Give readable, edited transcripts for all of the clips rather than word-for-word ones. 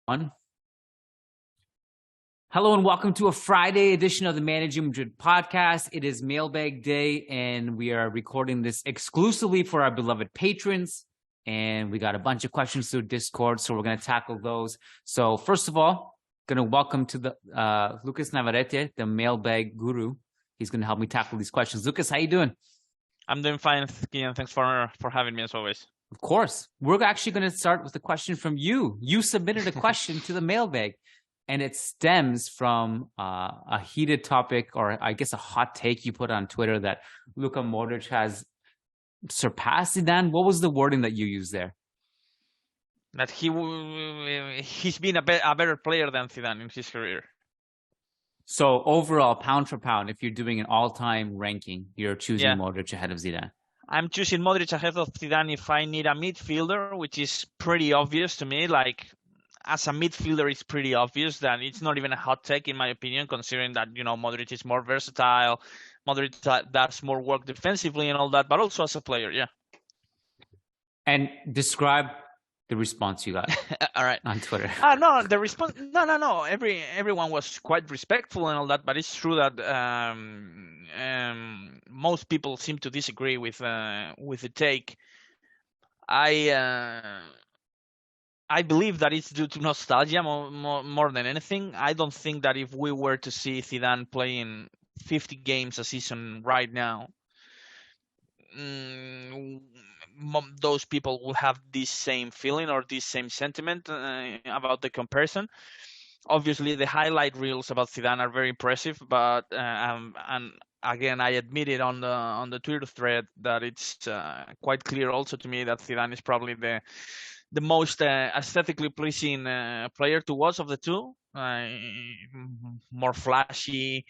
Hello and welcome to a Friday edition of the Managing Madrid podcast. It is mailbag day and we are recording this exclusively for our beloved patrons. And we got a bunch of questions through Discord, so we're going to tackle those. So first of all, going to welcome to the Lucas Navarrete, the mailbag guru. He's going to help me tackle these questions. Lucas, how you doing? I'm doing fine, Kiyan. Thanks for having me as always. Of course. We're actually going to start with a question from you. You submitted a question to the mailbag, and it stems from a heated topic, or I guess a hot take you put on Twitter that Luka Modric has surpassed Zidane. What was the wording that you used there? That he's been a better player than Zidane in his career. So overall, pound for pound, if you're doing an all-time ranking, you're choosing Modric ahead of Zidane. I'm choosing Modric ahead of Zidane if I need a midfielder, which is pretty obvious to me. Like, as a midfielder, it's pretty obvious that it's not even a hot take, in my opinion, considering that, Modric is more versatile. Modric does more work defensively and all that, but also as a player, yeah. And describe the response you got all right. on Twitter. No, the response, no. Everyone was quite respectful and all that, but it's true that most people seem to disagree with the take. I believe that it's due to nostalgia more than anything. I don't think that if we were to see Zidane playing 50 games a season right now, those people will have this same feeling or this same sentiment about the comparison. Obviously, the highlight reels about Zidane are very impressive, but and again, I admitted on the Twitter thread that it's quite clear also to me that Zidane is probably the most aesthetically pleasing player to watch of the two. More flashy.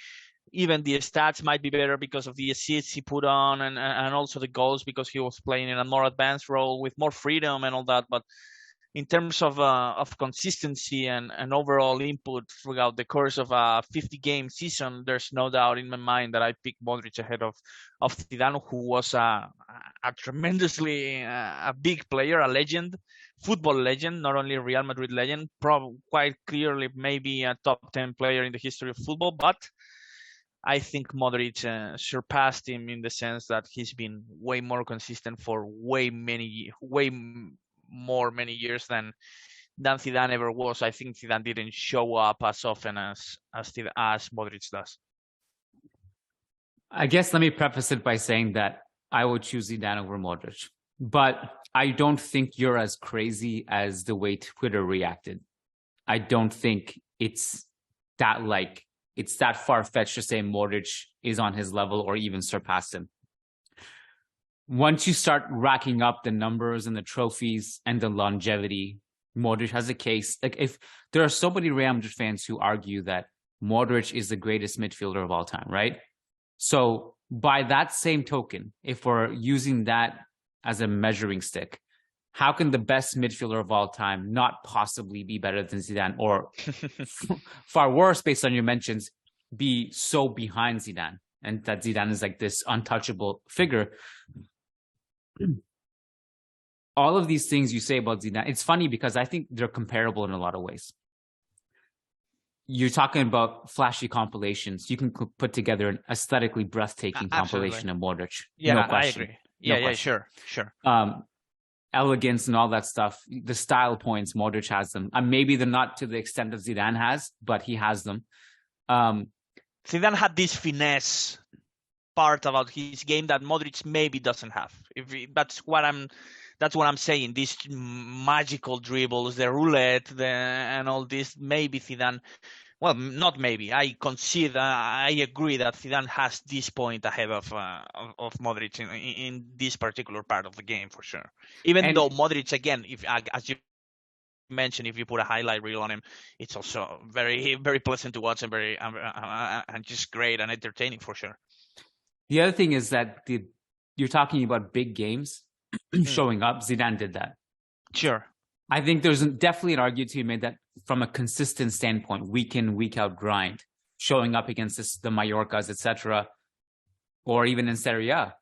Even the stats might be better because of the assists he put on and also the goals because he was playing in a more advanced role with more freedom and all that. But in terms of consistency and overall input throughout the course of a 50-game season, there's no doubt in my mind that I pick Modric ahead of Zidane, who was a tremendously a big player, a legend, football legend, not only a Real Madrid legend, quite clearly maybe a top 10 player in the history of football, but I think Modric surpassed him in the sense that he's been way more consistent for many years than Zidane ever was. I think Zidane didn't show up as often as Modric does. I guess let me preface it by saying that I would choose Zidane over Modric, but I don't think you're as crazy as the way Twitter reacted. I don't think it's that far-fetched to say Modric is on his level or even surpass him. Once you start racking up the numbers and the trophies and the longevity, Modric has a case. Like, if there are so many Real Madrid fans who argue that Modric is the greatest midfielder of all time, right? So by that same token, if we're using that as a measuring stick, how can the best midfielder of all time not possibly be better than Zidane, or far worse, based on your mentions, be so behind Zidane, and that Zidane is like this untouchable figure? All of these things you say about Zidane, it's funny because I think they're comparable in a lot of ways. You're talking about flashy compilations. You can put together an aesthetically breathtaking compilation of Modric. Yeah, no question. I agree. Yeah, sure. Elegance and all that stuff, the style points, Modric has them. And maybe they're not to the extent that Zidane has, but he has them. Zidane had this finesse part about his game that Modric maybe doesn't have. That's what I'm saying. These magical dribbles, the roulette, and all this. Maybe Zidane. Well, not maybe. I agree that Zidane has this point ahead of Modric in this particular part of the game for sure. Even though Modric, again, as you mentioned, if you put a highlight reel on him, it's also very, very pleasant to watch and very and just great and entertaining for sure. The other thing is that you're talking about big games showing up. Zidane did that. Sure. I think there's definitely an argument to be made that from a consistent standpoint, week in, week out grind, showing up against the Mallorcas, etc., or even in Serie A,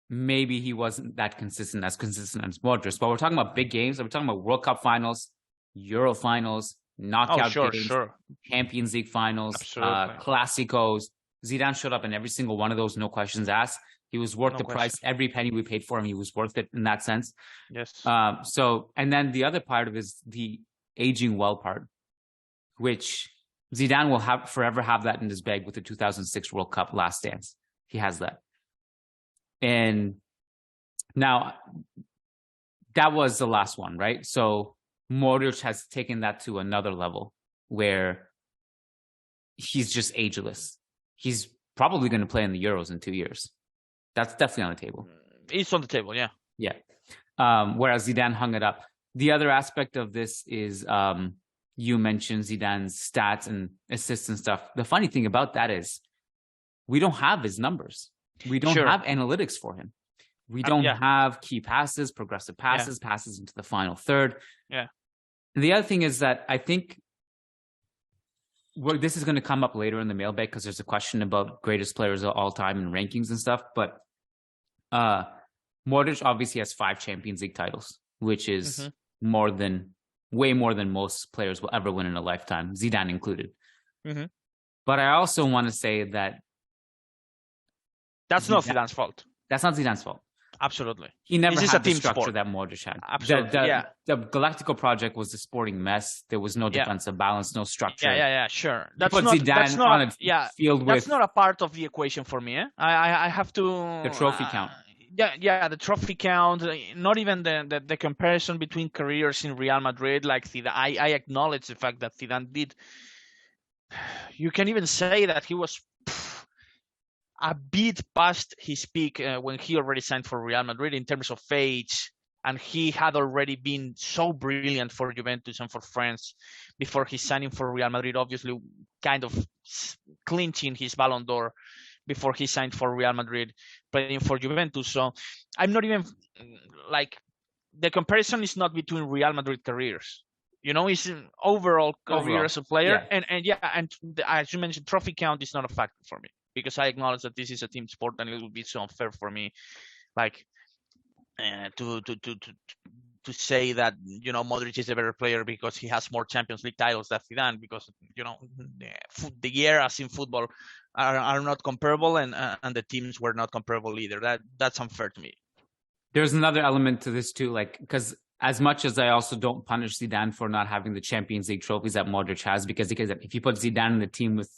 maybe he wasn't that consistent as Modric. But we're talking about big games. We're talking about World Cup finals, Euro finals, knockout games, sure. Champions League finals, Absolutely. Clásicos. Zidane showed up in every single one of those, no questions asked. He was worth the price. Every penny we paid for him, he was worth it in that sense. Yes. And then the other part of it is the aging well part, which Zidane will forever have that in his bag with the 2006 World Cup last dance. He has that. And now that was the last one, right? So Modric has taken that to another level where he's just ageless. He's probably going to play in the Euros in 2 years. That's definitely on the table. It's on the table, yeah. Yeah. Whereas Zidane hung it up. The other aspect of this is you mentioned Zidane's stats and assists and stuff. The funny thing about that is we don't have his numbers. We don't have analytics for him. We don't have key passes, progressive passes, passes into the final third. Yeah. And the other thing is that I think this is going to come up later in the mailbag because there's a question about greatest players of all time and rankings and stuff. But Modric obviously has 5 Champions League titles, which is way more than most players will ever win in a lifetime, Zidane included. Mm-hmm. But I also want to say that that's not Zidane's fault. That's not Zidane's fault. Absolutely. He never had the structure that Modric had. Absolutely. The Galactico project was a sporting mess. There was no defensive balance, no structure. Yeah, sure. That's not on a field with... That's not a part of the equation for me. I have to... The trophy count. The trophy count. Not even the comparison between careers in Real Madrid. Like Zidane, I acknowledge the fact that Zidane did... You can even say that he was... a bit past his peak when he already signed for Real Madrid in terms of age, and he had already been so brilliant for Juventus and for France before his signing for Real Madrid, obviously kind of clinching his Ballon d'Or before he signed for Real Madrid, playing for Juventus. So I'm not even like, the comparison is not between Real Madrid careers. You know, it's an overall career as a player. And as you mentioned, trophy count is not a factor for me, because I acknowledge that this is a team sport and it would be so unfair for me, like to say that, you know, Modric is a better player because he has more Champions League titles than Zidane, because, you know, the eras in football are not comparable, and the teams were not comparable either. That's unfair to me. There's another element to this too, like, because as much as I also don't punish Zidane for not having the Champions League trophies that Modric has, because if you put Zidane in the team with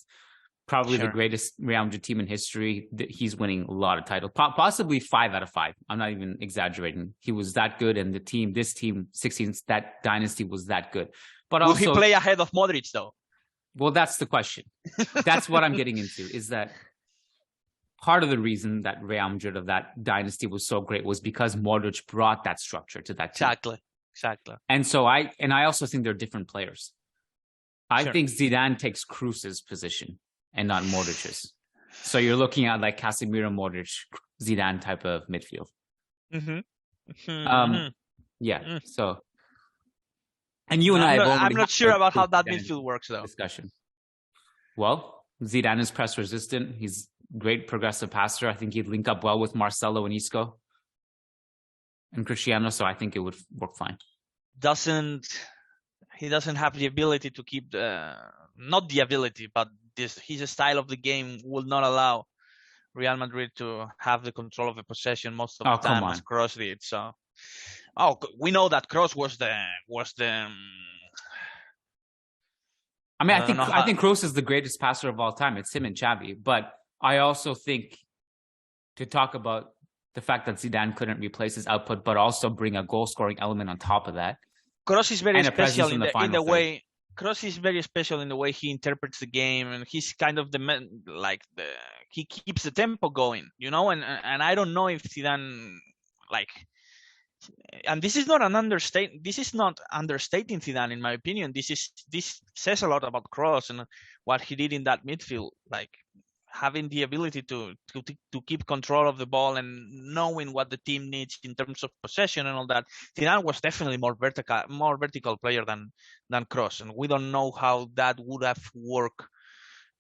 probably the greatest Real Madrid team in history, he's winning a lot of titles, possibly 5 out of 5. I'm not even exaggerating. He was that good, and this team, 16, that dynasty was that good. But will also, he play ahead of Modric though? Well, that's the question. That's what I'm getting into, is that part of the reason that Real Madrid of that dynasty was so great was because Modric brought that structure to that team. Exactly. And so I also think they're different players. I think Zidane takes Kroos's position and not Modric's. So you're looking at like Casemiro, Modric, Zidane type of midfield. So, and you and I'm not sure about how that midfield works though. Discussion. Well, Zidane is press resistant. He's great progressive passer. I think he'd link up well with Marcelo and Isco and Cristiano, so I think it would work fine. He doesn't have the ability to keep not the ability, but his style of the game will not allow Real Madrid to have the control of the possession most of the time as Kroos did. So, we know that Kroos was the. I mean, I think Kroos is the greatest passer of all time. It's him and Xavi. But I also think, to talk about the fact that Zidane couldn't replace his output, but also bring a goal-scoring element on top of that. Kroos is very special in the way. Kroos is very special in the way he interprets the game, and he's kind of he keeps the tempo going, you know. And I don't know if Zidane, like, and this is not understating Zidane, in my opinion. This says a lot about Kroos and what he did in that midfield, like having the ability to keep control of the ball and knowing what the team needs in terms of possession and all that. Zidane was definitely more vertical player than Kroos, and we don't know how that would have worked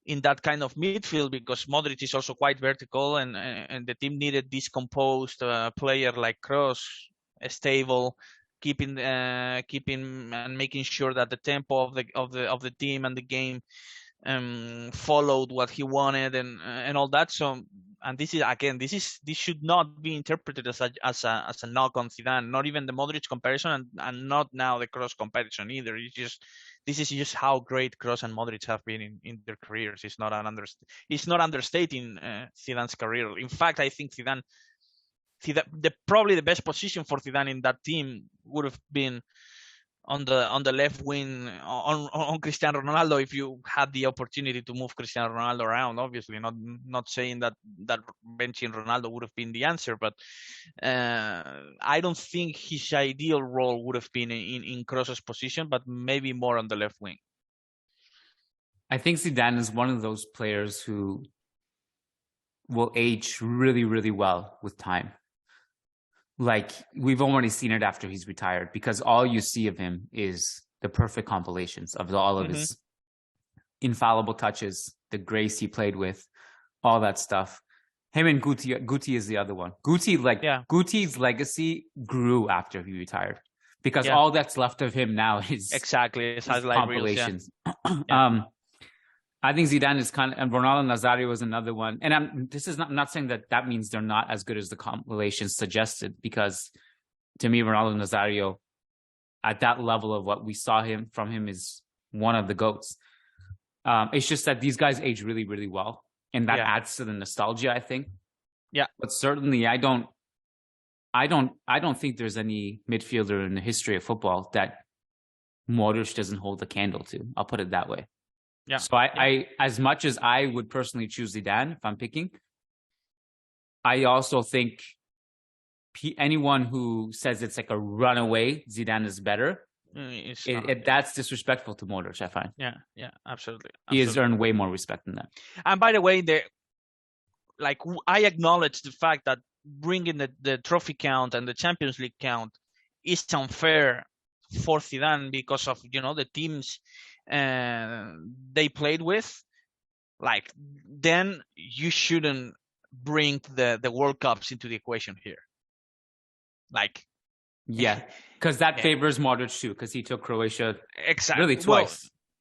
in that kind of midfield, because Modric is also quite vertical, and the team needed this composed player like Kroos, stable, keeping and making sure that the tempo of the team and the game followed what he wanted and all that. So, and this should not be interpreted as a knock on Zidane, not even the Modric comparison, and not now the Kroos comparison either. This is just how great Kroos and Modric have been in their careers. It's not understating Zidane's career. In fact, I think Zidane, probably the best position for Zidane in that team would have been on the left wing on Cristiano Ronaldo, if you had the opportunity to move Cristiano Ronaldo around. Obviously, not saying that benching Ronaldo would have been the answer, but I don't think his ideal role would have been in Kroos's position, but maybe more on the left wing. I think Zidane is one of those players who will age really, really well with time. Like, we've already seen it after he's retired, because all you see of him is the perfect compilations of all of his infallible touches, the grace he played with, all that stuff. Him and Guti is the other one. Guti's legacy grew after he retired, because all that's left of him now is compilations. I think Zidane is and Ronaldo Nazario is another one. And I'm not saying that means they're not as good as the compilations suggested, because to me, Ronaldo Nazario, at that level of what we saw from him, is one of the GOATs. It's just that these guys age really, really well, and that adds to the nostalgia, I think. Yeah. But certainly, I don't think there's any midfielder in the history of football that Modric doesn't hold a candle to. I'll put it that way. Yeah. So I as much as I would personally choose Zidane if I'm picking, I also think anyone who says it's like a runaway Zidane is better, that's disrespectful to Modric, I find. Yeah, absolutely. He has earned way more respect than that. And by the way, I acknowledge the fact that bringing the trophy count and the Champions League count is unfair for Zidane because of the teams they played with. Like, then you shouldn't bring the World Cups into the equation here. Because that favors Modric too, because he took Croatia really twice. Well,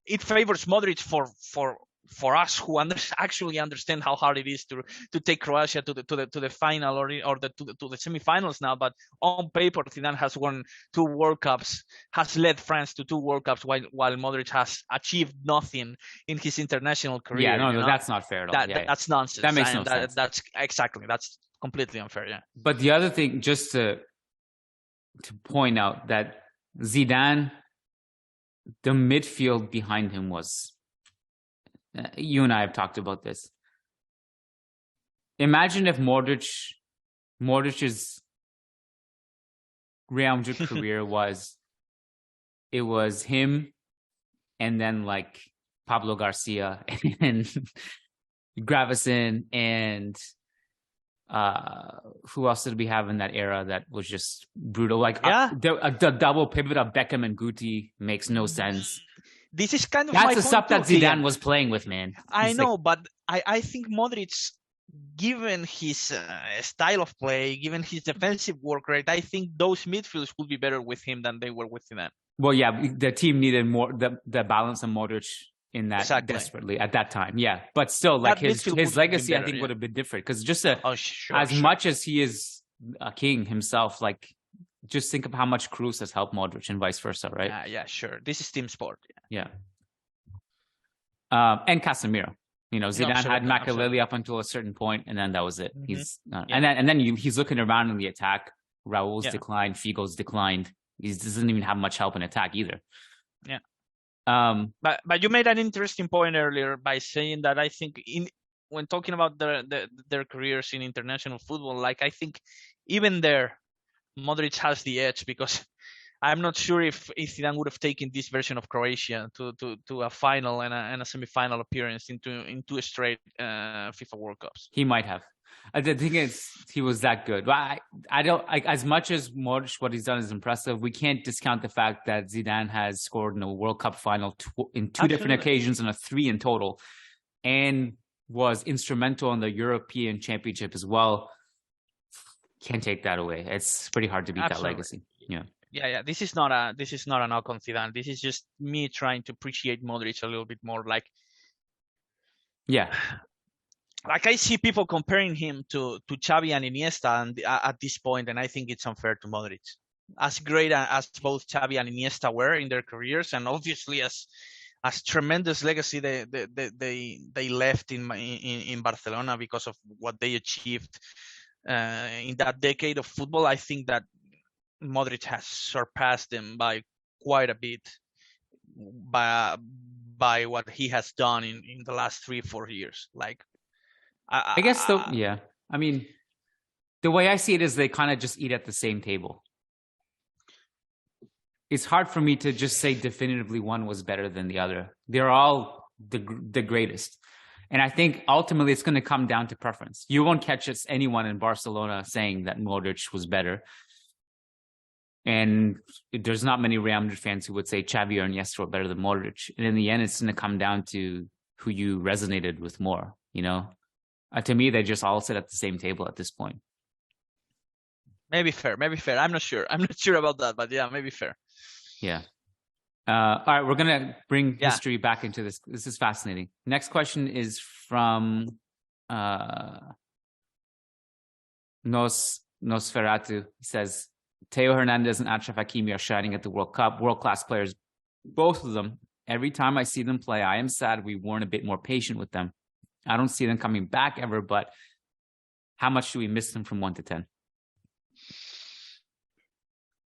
it favors Modric for us who actually understand how hard it is to take Croatia to the final or to the semifinals now. But on paper, Zidane has won 2 World Cups, has led France to 2 World Cups, while Modric has achieved nothing in his international career. Yeah, that's not fair at all. That's nonsense. That makes no sense. That's completely unfair. Yeah. But the other thing, just to point out, that Zidane, the midfield behind him was. You and I have talked about this. Imagine if Modric's Real Madrid career was him, and then like Pablo Garcia and Gravesen, and who else did we have in that era that was just brutal? The double pivot of Beckham and Guti makes no sense. This is kind of that's the stuff that Zidane was playing with, man. I know, but I think Modric, given his style of play, given his defensive work rate, I think those midfields would be better with him than they were with Zidane. Well, yeah, the team needed more the balance of Modric in that desperately at that time. Yeah, but still, like his legacy, I think would have been different, because just much as he is a king himself, like. Just think of how much Kroos has helped Modric and vice versa, right? Yeah, sure. This is team sport. Yeah. And Casemiro. Zidane had Makelele up until a certain point, and then that was it. He's and then he's looking around in the attack. Raul's declined, Figo's declined. He doesn't even have much help in attack either. Yeah. But you made an interesting point earlier by saying that I think when talking about their careers in international football, like I think even there, Modric has the edge, because I'm not sure if Zidane would have taken this version of Croatia to a final and a semi-final appearance in 2 straight FIFA World Cups. He might have. The thing is, he was that good. But I don't like, as much as Modric, what he's done is impressive. We can't discount the fact that Zidane has scored in a World Cup final in 2 different occasions and a 3 in total, and was instrumental in the European Championship as well. Can't take that away. It's pretty hard to beat that legacy. Yeah. Yeah. This is not a knock on Zidane. This is just me trying to appreciate Modric a little bit more. Yeah. Like I see people comparing him to Xavi and Iniesta, and at this point, and I think it's unfair to Modric. As great as both Xavi and Iniesta were in their careers, and obviously as tremendous legacy they left in Barcelona because of what they achieved in that decade of football, I think that Modric has surpassed them by quite a bit by what he has done in the last 3-4 years. Like I guess though, yeah. I mean, the way I see it is they kind of just eat at the same table. It's hard for me to just say definitively one was better than the other. They're all the greatest. And I think ultimately it's going to come down to preference. You won't catch anyone in Barcelona saying that Modric was better. And there's not many Real Madrid fans who would say Xavi or Iniesta were better than Modric. And in the end, it's going to come down to who you resonated with more, you know? To me, they just all sit at the same table at this point. Maybe fair. I'm not sure about that, but yeah, maybe fair. Yeah. All right, we're going to bring history back into this. This is fascinating. Next question is from Nosferatu. He says, Theo Hernandez and Achraf Hakimi are shining at the World Cup. World-class players, both of them. Every time I see them play, I am sad we weren't a bit more patient with them. I don't see them coming back ever, but how much do we miss them from 1 to 10?